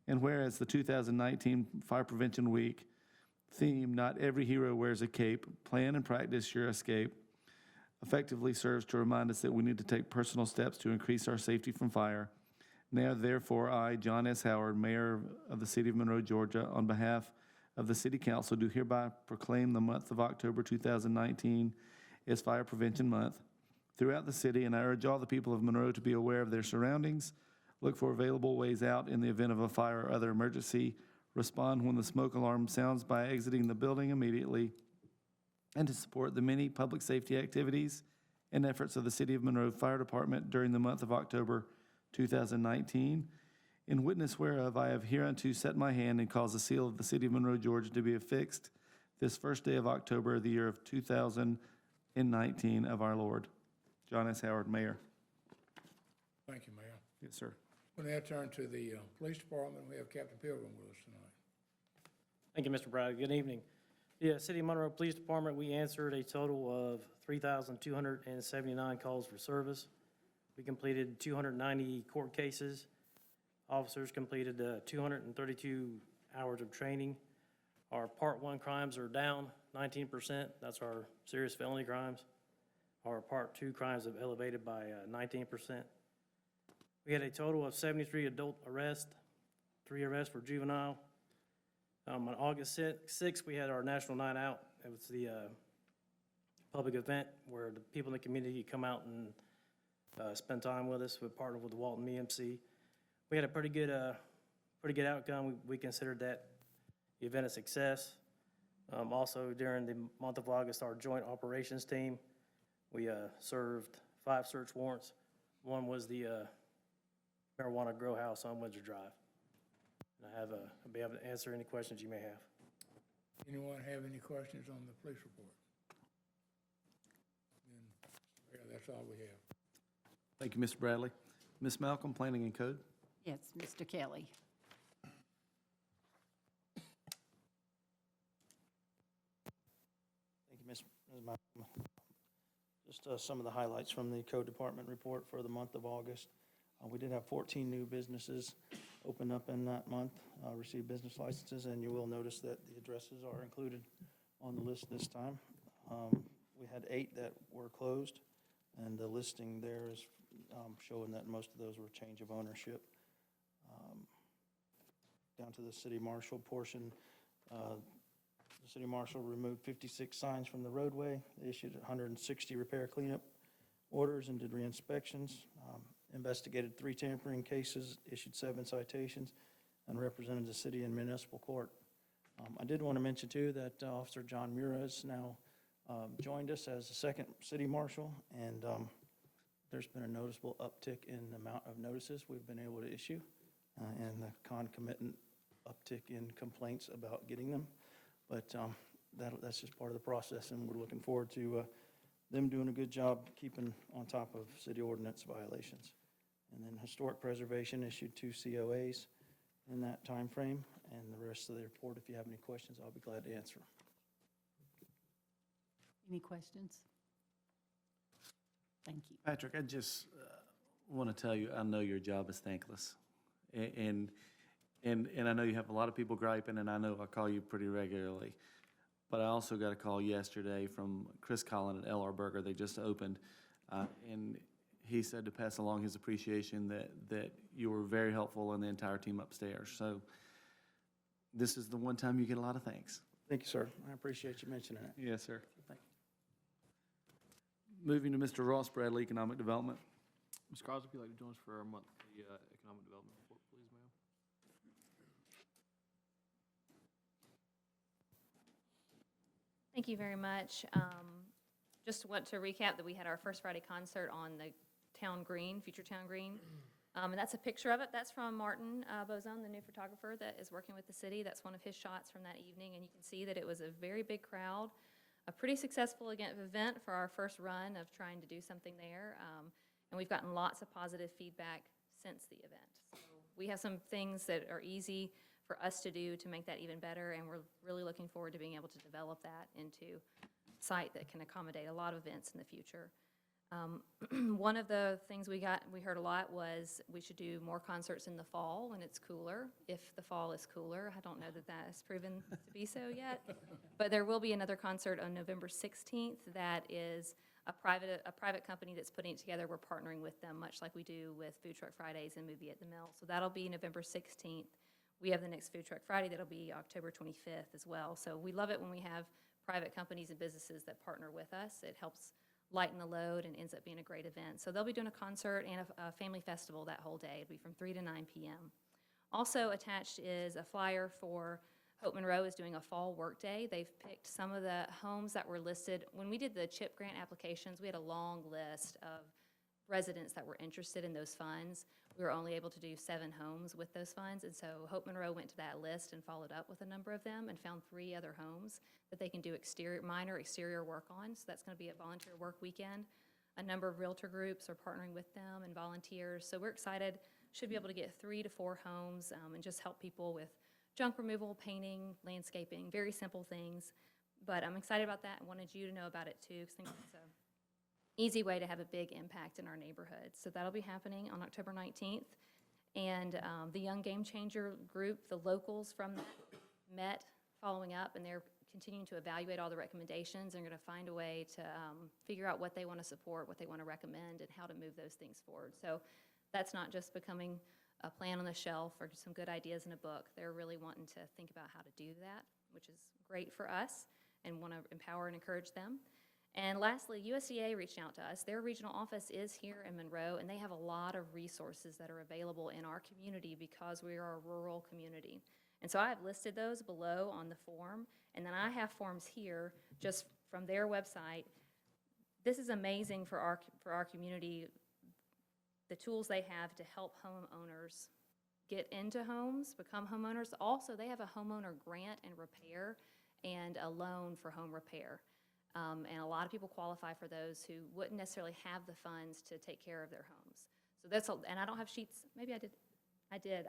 A: And whereas the 2019 Fire Prevention Week theme, Not Every Hero Wears a Cape, Plan and Practice Your Escape, effectively serves to remind us that we need to take personal steps to increase our safety from fire. Now, therefore, I, John S. Howard, Mayor of the City of Monroe, Georgia, on behalf of the City Council, do hereby proclaim the month of October 2019 as Fire Prevention Month throughout the city, and I urge all the people of Monroe to be aware of their surroundings, look for available ways out in the event of a fire or other emergency, respond when the smoke alarm sounds by exiting the building immediately, and to support the many public safety activities and efforts of the City of Monroe Fire Department during the month of October 2019. In witness whereof, I have hereunto set my hand and caused the seal of the City of Monroe, Georgia, to be affixed this first day of October, the year of 2019 of our Lord. John S. Howard, Mayor.
C: Thank you, Mayor.
A: Yes, sir.
C: We'll now turn to the police department. We have Captain Pilgrim with us tonight.
M: Thank you, Mr. Bradley. Good evening. The City of Monroe Police Department, we answered a total of 3,279 calls for service. We completed 290 court cases. Officers completed 232 hours of training. Our Part 1 crimes are down 19%. That's our serious felony crimes. Our Part 2 crimes have elevated by 19%. We had a total of 73 adult arrests, 3 arrests for juvenile. On August 6th, we had our National Night Out. It was the public event where the people in the community come out and spend time with us. We partnered with the Walton EMC. We had a pretty good outcome. We considered that event a success. Also, during the month of August, our joint operations team, we served 5 search warrants. One was the marijuana grow house on Windsor Drive. And I'll be able to answer any questions you may have.
C: Anyone have any questions on the police report? Then, yeah, that's all we have.
A: Thank you, Mr. Bradley. Ms. Malcolm, Planning and Code.
D: Yes, Mr. Kelly.
M: Thank you, Ms. Malcolm. Just some of the highlights from the Code Department report for the month of August. We did have 14 new businesses open up in that month, receive business licenses, and you will notice that the addresses are included on the list this time. We had 8 that were closed, and the listing there is showing that most of those were change of ownership. Down to the city marshal portion, the city marshal removed 56 signs from the roadway. They issued 160 repair cleanup orders and did re-inspections. Investigated 3 tampering cases, issued 7 citations, and represented the city in municipal court. I did want to mention, too, that Officer John Mura has now joined us as the second city marshal, and there's been a noticeable uptick in the amount of notices we've been able to issue, and the concomitant uptick in complaints about getting them. But that's just part of the process, and we're looking forward to them doing a good job keeping on top of city ordinance violations. And then Historic Preservation issued 2 COAs in that time frame, and the rest of the report, if you have any questions, I'll be glad to answer them.
D: Any questions? Thank you.
A: Patrick, I just want to tell you, I know your job is thankless. And I know you have a lot of people griping, and I know I call you pretty regularly. But I also got a call yesterday from Chris Collin at LR Burger. They just opened, and he said to pass along his appreciation that you were very helpful and the entire team upstairs. So this is the one time you get a lot of thanks.
M: Thank you, sir. I appreciate you mentioning that.
A: Yes, sir.
M: Thank
A: Moving to Mr. Ross Bradley, Economic Development.
N: Ms. Crosby, if you'd like to join us for our monthly economic development report, please, ma'am.
O: Thank you very much. Just want to recap that we had our first Friday concert on the Town Green, Future Town Green. And that's a picture of it. That's from Martin Bozone, the new photographer that is working with the city. That's one of his shots from that evening. And you can see that it was a very big crowd, a pretty successful event for our first run of trying to do something there. And we've gotten lots of positive feedback since the event. So we have some things that are easy for us to do to make that even better, and we're really looking forward to being able to develop that into a site that can accommodate a lot of events in the future. One of the things we heard a lot was we should do more concerts in the fall when it's cooler, if the fall is cooler. I don't know that that has proven to be so yet. But there will be another concert on November 16th that is a private company that's putting it together. We're partnering with them, much like we do with Food Truck Fridays and Movie at the Mill. So that'll be November 16th. We have the next Food Truck Friday that'll be October 25th as well. So we love it when we have private companies and businesses that partner with us. It helps lighten the load and ends up being a great event. So they'll be doing a concert and a family festival that whole day. It'll be from 3 to 9 p.m. Also attached is a flyer for Hope Monroe is doing a fall work day. They've picked some of the homes that were listed. When we did the CHIP grant applications, we had a long list of residents that were interested in those funds. We were only able to do 7 homes with those funds, and so Hope Monroe went to that list and followed up with a number of them and found 3 other homes that they can do minor exterior work on. So that's going to be a volunteer work weekend. A number of realtor groups are partnering with them and volunteers. So we're excited. Should be able to get 3 to 4 homes and just help people with junk removal, painting, landscaping, very simple things. But I'm excited about that and wanted you to know about it too, because I think it's an easy way to have a big impact in our neighborhood. So that'll be happening on October 19th. And the Young Game Changer group, the locals from that met following up, and they're continuing to evaluate all the recommendations. They're going to find a way to figure out what they want to support, what they want to recommend, and how to move those things forward. So that's not just becoming a plan on the shelf or some good ideas in a book. They're really wanting to think about how to do that, which is great for us, and want to empower and encourage them. And lastly, USDA reached out to us. Their regional office is here in Monroe, and they have a lot of resources that are available in our community because we are a rural community. And so I have listed those below on the form, and then I have forms here just from their website. This is amazing for our community, the tools they have to help homeowners get into homes, become homeowners. Also, they have a homeowner grant and repair and a loan for home repair. And a lot of people qualify for those who wouldn't necessarily have the funds to take care of their homes. So that's, and I don't have sheets, maybe I did.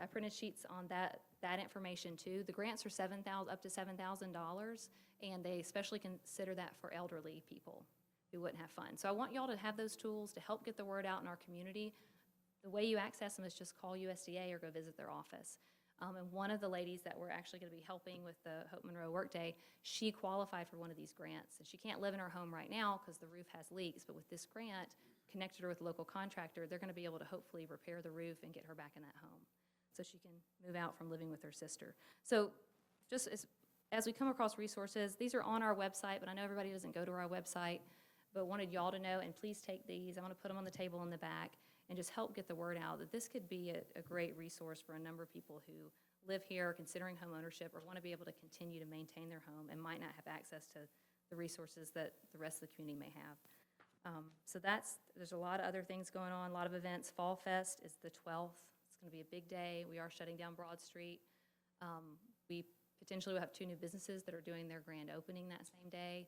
O: I printed sheets on that information too. The grants are up to $7,000, and they especially consider that for elderly people who wouldn't have funds. So I want y'all to have those tools to help get the word out in our community. The way you access them is just call USDA or go visit their office. And one of the ladies that we're actually going to be helping with the Hope Monroe Workday, she qualified for one of these grants. And she can't live in her home right now because the roof has leaks, but with this grant, connected her with a local contractor, they're going to be able to hopefully repair the roof and get her back in that home so she can move out from living with her sister. So just as we come across resources, these are on our website, but I know everybody doesn't go to our website, but wanted y'all to know, and please take these. I want to put them on the table in the back and just help get the word out that this could be a great resource for a number of people who live here, considering home ownership, or want to be able to continue to maintain their home and might not have access to the resources that the rest of the community may have. So there's a lot of other things going on, a lot of events. Fall Fest is the 12th. It's going to be a big day. We are shutting down Broad Street. We potentially will have 2 new businesses that are doing their grand opening that same day.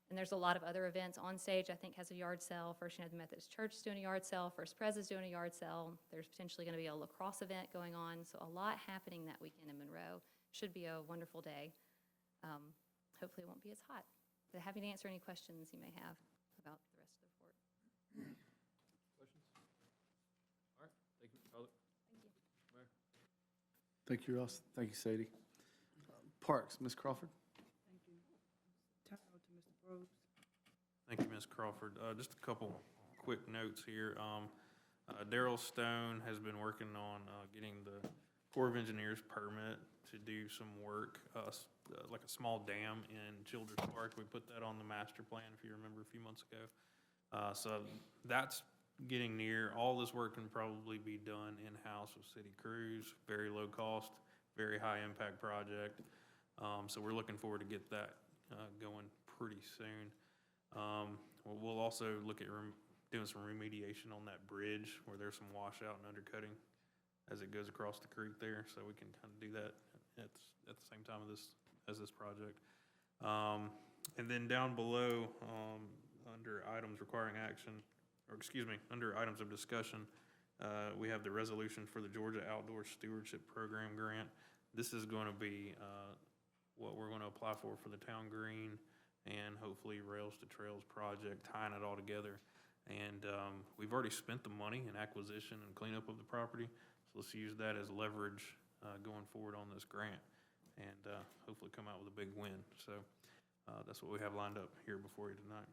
O: And there's a lot of other events. On Stage, I think, has a yard sale. First United Methodist Church is doing a yard sale. First Pres is doing a yard sale. There's potentially going to be a lacrosse event going on. So a lot happening that weekend in Monroe. Should be a wonderful day. Hopefully it won't be as hot. But happy to answer any questions you may have about the rest of the report.
N: Questions? All right, thank you, Charlotte.
O: Thank you.
N: Mayor?
A: Thank you, Ross. Thank you, Sadie. Parks, Ms. Crawford.
L: Thank you. Turn it over to Mr. Probst.
B: Thank you, Ms. Crawford. Just a couple quick notes here. Daryl Stone has been working on getting the Corps of Engineers permit to do some work, like a small dam in Childress Park. We put that on the master plan, if you remember, a few months ago. So that's getting near. All this work can probably be done in-house with city crews, very low cost, very high impact project. So we're looking forward to get that going pretty soon. We'll also look at doing some remediation on that bridge where there's some washout and undercutting as it goes across the creek there, so we can kind of do that at the same time as this project. And then down below, under items requiring action, or excuse me, under items of discussion, we have the resolution for the Georgia Outdoor Stewardship Program grant. This is going to be what we're going to apply for the town green and hopefully Rails to Trails project, tying it all together. And we've already spent the money in acquisition and cleanup of the property, so let's use that as leverage going forward on this grant and hopefully come out with a big win. So that's what we have lined up here before you tonight.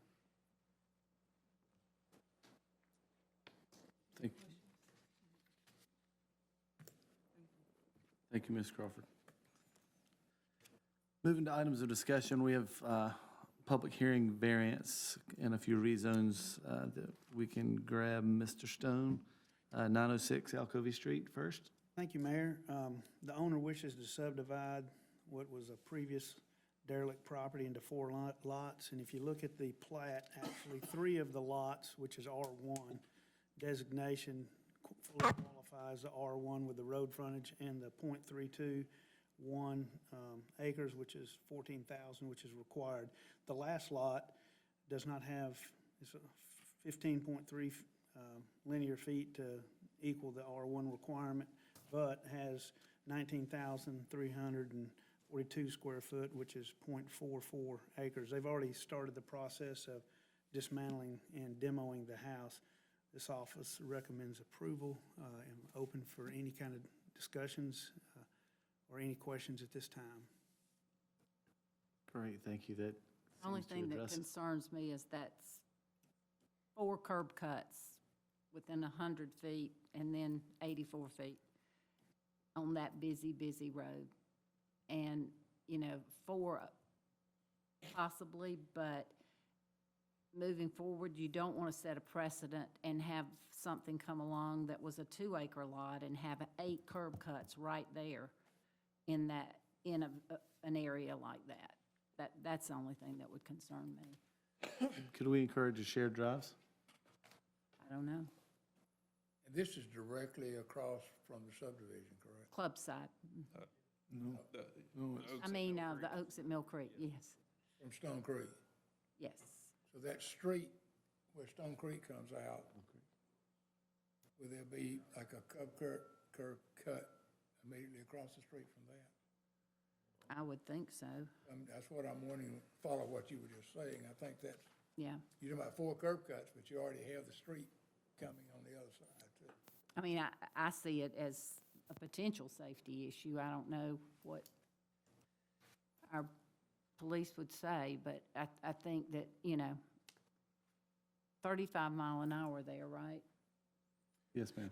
A: Thank you, Ms. Crawford. Moving to items of discussion, we have public hearing variance and a few rezones that we can grab. Mr. Stone, 906 Alcovey Street first.
P: Thank you, Mayor. The owner wishes to subdivide what was a previous derelict property into 4 lots. And if you look at the plat, actually 3 of the lots, which is R1 designation, fully qualifies the R1 with the road frontage and the .321 acres, which is 14,000, which is required. The last lot does not have, it's a 15.3 linear feet to equal the R1 requirement, but has 19,342 square foot, which is .44 acres. They've already started the process of dismantling and demoing the house. This office recommends approval. I'm open for any kind of discussions or any questions at this time.
A: Great, thank you. That
D: The only
A: seems to
D: thing that
A: address it.
D: concerns me is that's 4 curb cuts within 100 feet and then 84 feet on that busy road. And, 4 possibly, but moving forward, you don't want to set a precedent and have something come along that was a 2-acre lot and have 8 curb cuts right there in an area like that. That's the only thing that would concern me.
A: Could we encourage a shared drives?
D: I don't know.
C: And this is directly across from the subdivision, correct?
D: Club side.
F: No,
D: I mean, the Oaks at Mill Creek, yes,
C: From Stone Creek.
D: yes.
C: So that street where Stone Creek comes out, will there be like a curb cut immediately across the street from that?
D: I would think so,
C: That's what I'm wanting, follow what you were just saying. I think that's,
D: yeah.
C: you're talking about 4 curb cuts, but you already have the street coming on the other side too.
D: I mean, I see it as a potential safety issue. I don't know what our police would say, but I think that, 35 mile an hour there, right?
A: Yes, ma'am.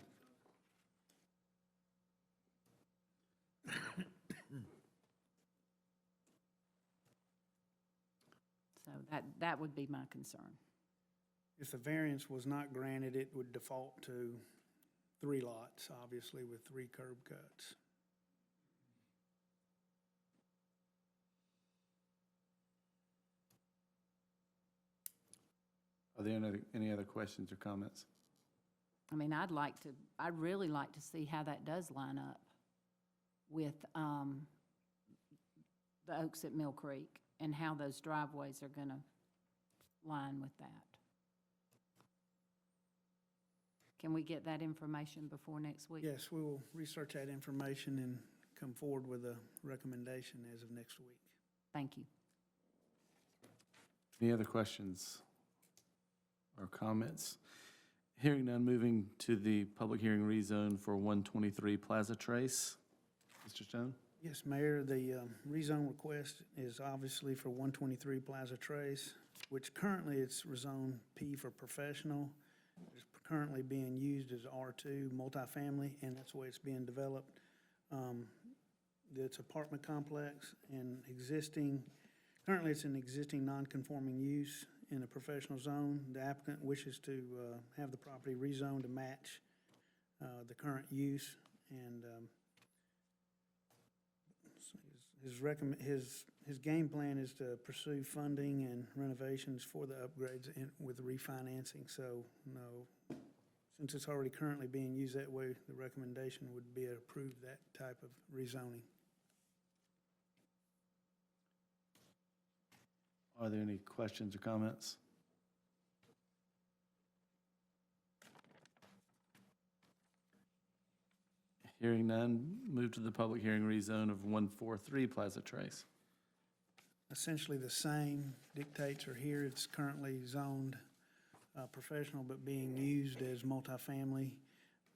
D: So that would be my concern.
P: If the variance was not granted, it would default to 3 lots, obviously, with 3 curb cuts.
A: Are there any other questions or comments?
D: I mean, I'd really like to see how that does line up with the Oaks at Mill Creek and how those driveways are going to line with that. Can we get that information before next week?
P: Yes, we will research that information and come forward with a recommendation as of next week.
D: Thank you.
A: Any other questions or comments? Hearing none, moving to the public hearing rezone for 123 Plaza Trace. Mr. Stone?
P: Yes, Mayor, the rezone request is obviously for 123 Plaza Trace, which currently it's rezoned P for professional. It's currently being used as R2 multifamily, and that's the way it's being developed. It's apartment complex and currently it's an existing non-conforming use in a professional zone. The applicant wishes to have the property rezoned to match the current use, and his game plan is to pursue funding and renovations for the upgrades with refinancing. So, no, since it's already currently being used that way, the recommendation would be to approve that type of rezoning.
A: Are there any questions or comments? Hearing none, move to the public hearing rezone of 143 Plaza Trace.
P: Essentially the same dictates are here. It's currently zoned professional, but being used as multifamily.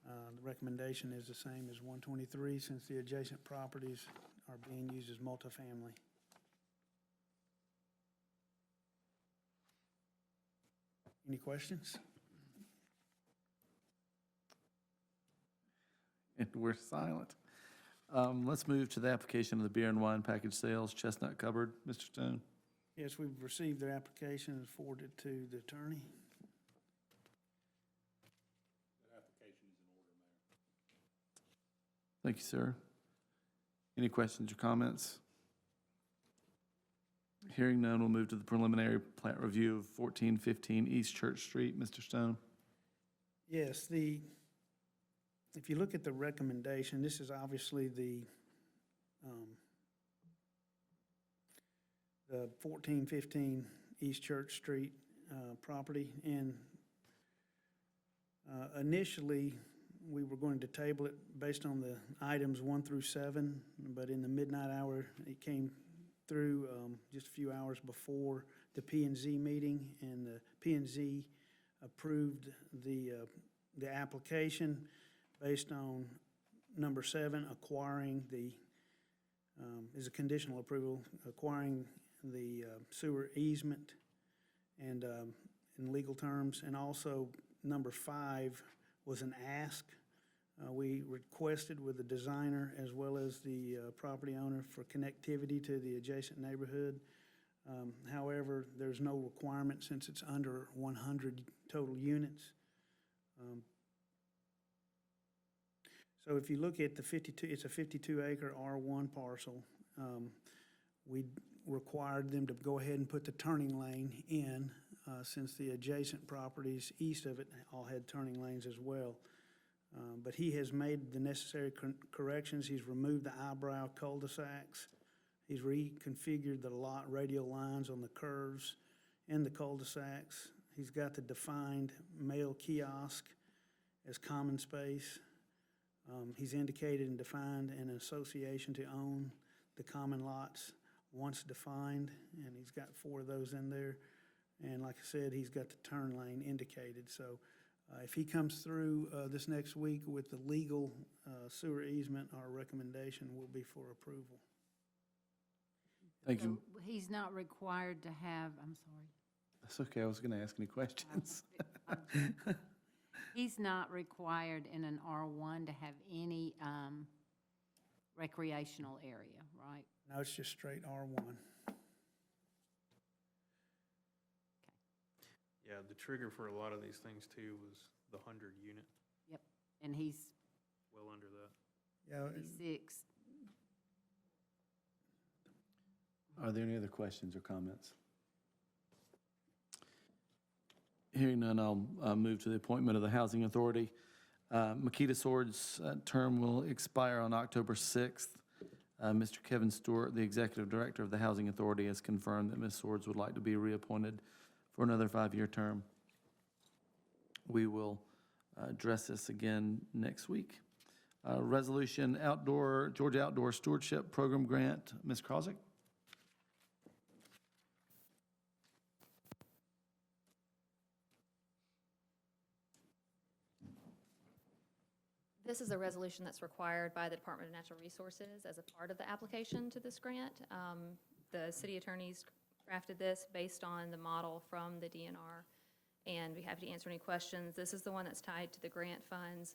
P: The recommendation is the same as 123, since the adjacent properties are being used as multifamily. Any questions?
A: And we're silent. Let's move to the application of the beer and wine package sales, Chestnut Cupboard. Mr. Stone?
P: Yes, we've received their application and forwarded it to the attorney.
A: Thank you, sir. Any questions or comments? Hearing none, we'll move to the preliminary plat review of 1415 East Church Street. Mr. Stone?
P: Yes, if you look at the recommendation, this is obviously the 1415 East Church Street property, and initially, we were going to table it based on the items 1 through 7, but in the midnight hour, it came through just a few hours before the P&Z meeting, and the P&Z approved the application based on number 7, acquiring is a conditional approval, acquiring the sewer easement and in legal terms, and also number 5 was an ask. We requested with the designer as well as the property owner for connectivity to the adjacent neighborhood. However, there's no requirement since it's under 100 total units. So if you look at the 52, it's a 52-acre R1 parcel. We required them to go ahead and put the turning lane in, since the adjacent properties east of it all had turning lanes as well. But he has made the necessary corrections. He's removed the eyebrow cul-de-sacs. He's reconfigured the lot radial lines on the curves and the cul-de-sacs. He's got the defined mail kiosk as common space. He's indicated and defined an association to own the common lots once defined, and he's got 4 of those in there. And like I said, he's got the turn lane indicated. So if he comes through this next week with the legal sewer easement, our recommendation will be for approval.
A: Thank you.
D: So he's not required to have, I'm sorry.
A: That's okay, I was going to ask any questions.
D: He's not required in an R1 to have any recreational area, right?
P: No, it's just straight R1.
B: Yeah, the trigger for a lot of these things too was the 100 unit,
D: Yep, and he's
B: well under that.
P: Yeah,
D: 56.
A: Are there any other questions or comments? Hearing none, I'll move to the appointment of the Housing Authority. Makita Sword's term will expire on October 6th. Mr. Kevin Stewart, the Executive Director of the Housing Authority, has confirmed that Ms. Swords would like to be reappointed for another 5-year term. We will address this again next week. Resolution Georgia Outdoor Stewardship Program Grant, Ms. Krosick?
O: This is a resolution that's required by the Department of Natural Resources as a part of the application to this grant. The city attorneys crafted this based on the model from the DNR, and we have to answer any questions. This is the one that's tied to the grant funds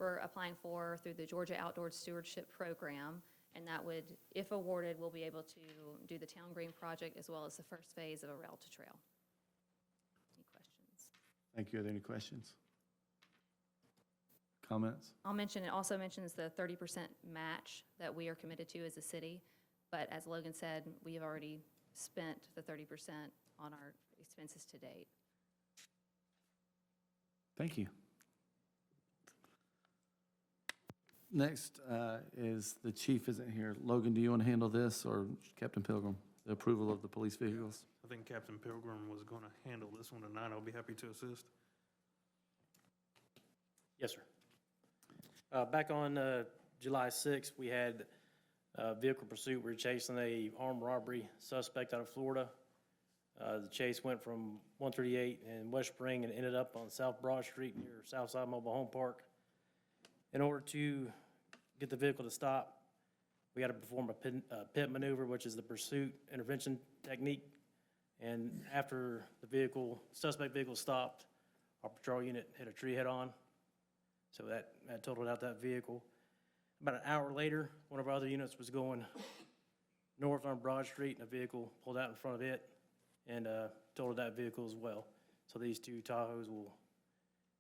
O: we're applying for through the Georgia Outdoor Stewardship Program, and that would, if awarded, we'll be able to do the Town Green project as well as the first phase of a rail to trail. Any questions?
A: Thank you. Are there any questions? Comments?
O: I'll mention, it also mentions the 30% match that we are committed to as a city, but as Logan said, we have already spent the 30% on our expenses to date.
A: Thank you. Next is the chief isn't here. Logan, do you want to handle this, or Captain Pilgrim, the approval of the police vehicles?
B: I think Captain Pilgrim was going to handle this one tonight. I'll be happy to assist.
M: Yes, sir. Back on July 6th, we had a vehicle pursuit. We were chasing a armed robbery suspect out of Florida. The chase went from 138 in West Spring and ended up on South Broad Street near Southside Mobile Home Park. In order to get the vehicle to stop, we had to perform a pit maneuver, which is the pursuit intervention technique. And after the suspect vehicle stopped, our patrol unit hit a tree head-on. So that totaled out that vehicle. About an hour later, one of our other units was going north on Broad Street, and a vehicle pulled out in front of it and totaled that vehicle as well. So these two Tahoes will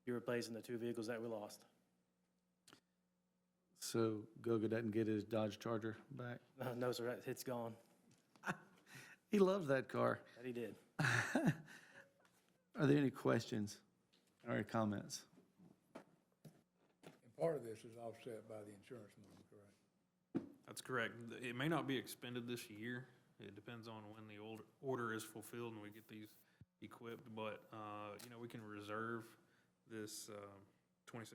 M: be replacing the two vehicles that we lost.
A: So Goga doesn't get his Dodge Charger back?
M: No, sir, it's gone.
A: He loves that car.
M: That he did.
A: Are there any questions or comments?
C: And part of this is offset by the insurance money, correct?
B: That's correct. It may not be expended this year. It depends on when the order is fulfilled and we get these equipped, but, you know, we can reserve this $26,000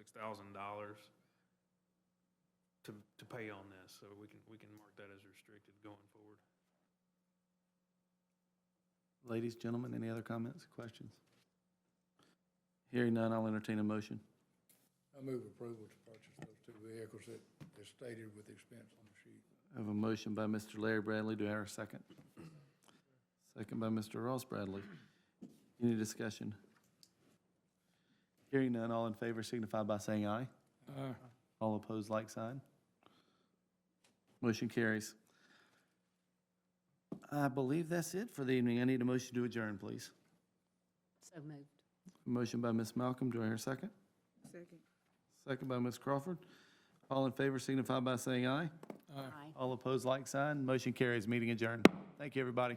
B: to pay on this, so we can mark that as restricted going forward.
A: Ladies, gentlemen, any other comments, questions? Hearing none, I'll entertain a motion.
C: I move approval to purchase those two vehicles that is stated with the expense on the sheet.
A: I have a motion by Mr. Larry Bradley. Do I hear a second? Second by Mr. Ross Bradley. Any discussion? Hearing none, all in favor signify by saying aye.
F: Aye.
A: All opposed, like sign. Motion carries. I believe that's it for the evening. I need a motion to adjourn, please.
D: So moved.
A: Motion by Ms. Malcolm. Do I hear a second?
D: Second.
A: Second by Ms. Crawford. All in favor signify by saying aye.
D: Aye.
A: All opposed, like sign. Motion carries. Meeting adjourned. Thank you, everybody.